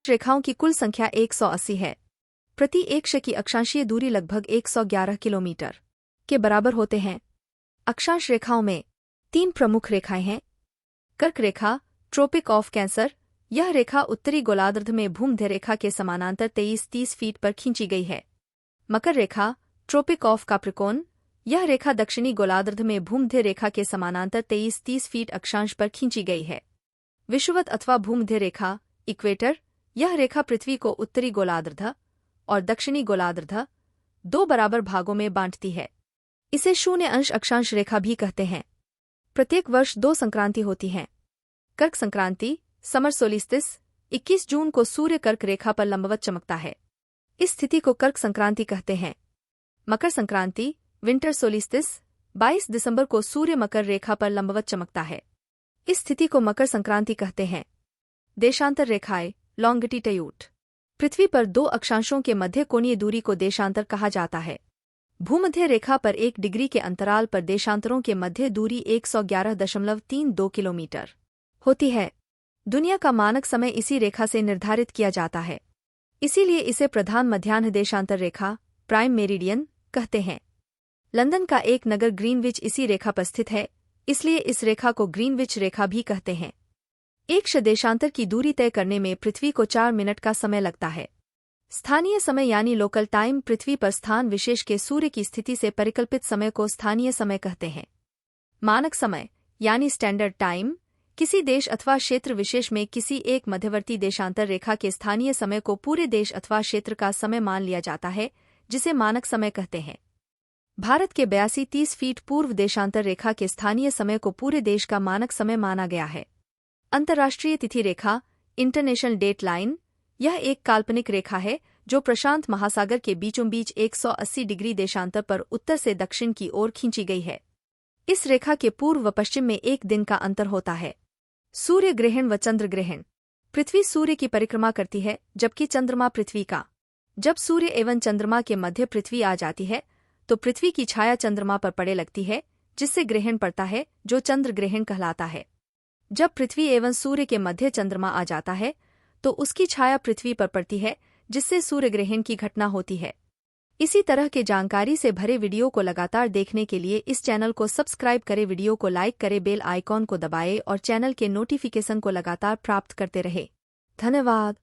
रेखाओं की कुल संख्या 180 है। प्रति अक्ष की अक्षांशीय दूरी लगभग 111 किलोमीटर के बराबर होते हैं। अक्षांश रेखाओं में 3 प्रमुख रेखाएं हैं। कर्क रेखा, ट्रोपिक ऑफ कैंसर। यह रेखा उत्तरी गोलार्ध में भूमध्य रेखा के समानांतर 23-30 फीट पर खींची गई है। मकर रेखा, ट्रोपिक ऑफ कैप्रिकॉर्न। यह रेखा दक्षिणी गोलार्ध में भूमध्य रेखा के समानांतर 23-30 फीट अक्षांश पर खींची गई है। विषुवत अथवा भूमध्य रेखा, इक्वेटर। यह रेखा पृथ्वी को उत्तरी गोलार्ध और दक्षिणी गोलार्ध 2 बराबर भागों में बांटती है। इसे 0 अंश अक्षांश रेखा भी कहते हैं। प्रत्येक वर्ष 2 संक्रांति होती हैं। कर्क संक्रांति, समर सोलिस्टिस। 21 जून को सूर्य कर्क रेखा पर लंबवत चमकता है। इस स्थिति को कर्क संक्रांति कहते हैं। Makar Sankranti, winter solstice. 22 दिसंबर को सूर्य मकर रेखा पर लंबवत चमकता है। इस स्थिति को मकर संक्रांति कहते हैं। देशांतर रेखाएं, लॉन्गिट्यूड। पृथ्वी पर 2 अक्षांशों के मध्य कोणीय दूरी को देशांतर कहा जाता है। भूमध्य रेखा पर 1 डिग्री के अंतराल पर देशांतरों के मध्य दूरी 111.32 किलोमीटर होती है। दुनिया का मानक समय इसी रेखा से निर्धारित किया जाता है। इसीलिए इसे प्रधान मध्याह्न देशांतर रेखा, प्राइम मेरिडियन कहते हैं। लंदन का एक नगर ग्रीनविच इसी रेखा पर स्थित है, इसलिए इस रेखा को ग्रीनविच रेखा भी कहते हैं। एक देशांतर की दूरी तय करने में पृथ्वी को 4 मिनट का समय लगता है। स्थानीय समय यानी लोकल टाइम पृथ्वी पर स्थान विशेष के सूर्य की स्थिति से परिकल्पित समय को स्थानीय समय कहते हैं। मानक समय यानी स्टैंडर्ड टाइम किसी देश अथवा क्षेत्र विशेष में किसी एक मध्यवर्ती देशांतर रेखा के स्थानीय समय को पूरे देश अथवा क्षेत्र का समय मान लिया जाता है, जिसे मानक समय कहते हैं। भारत के 82-30 फीट पूर्व देशांतर रेखा के स्थानीय समय को पूरे देश का मानक समय माना गया है। अंतर्राष्ट्रीय तिथि रेखा, इंटरनेशनल डेट लाइन। यह एक काल्पनिक रेखा है जो प्रशांत महासागर के बीचों बीच 180 डिग्री देशांतर पर उत्तर से दक्षिण की ओर खींची गई है। इस रेखा के पूर्व व पश्चिम में 1 दिन का अंतर होता है। सूर्य ग्रहण व चंद्र ग्रहण। पृथ्वी सूर्य की परिक्रमा करती है, जबकि चंद्रमा पृथ्वी का। जब सूर्य एवं चंद्रमा के मध्य पृथ्वी आ जाती है तो पृथ्वी की छाया चंद्रमा पर पड़े लगती है, जिससे ग्रहण पड़ता है, जो चंद्र ग्रहण कहलाता है। जब पृथ्वी एवं सूर्य के मध्य चंद्रमा आ जाता है तो उसकी छाया पृथ्वी पर पड़ती है, जिससे सूर्य ग्रहण की घटना होती है। इसी तरह के जानकारी से भरे वीडियो को लगातार देखने के लिए इस चैनल को सब्सक्राइब करें, वीडियो को लाइक करें, बेल आइकॉन को दबाएं और चैनल के नोटिफिकेशन को लगातार प्राप्त करते रहें। धन्यवाद।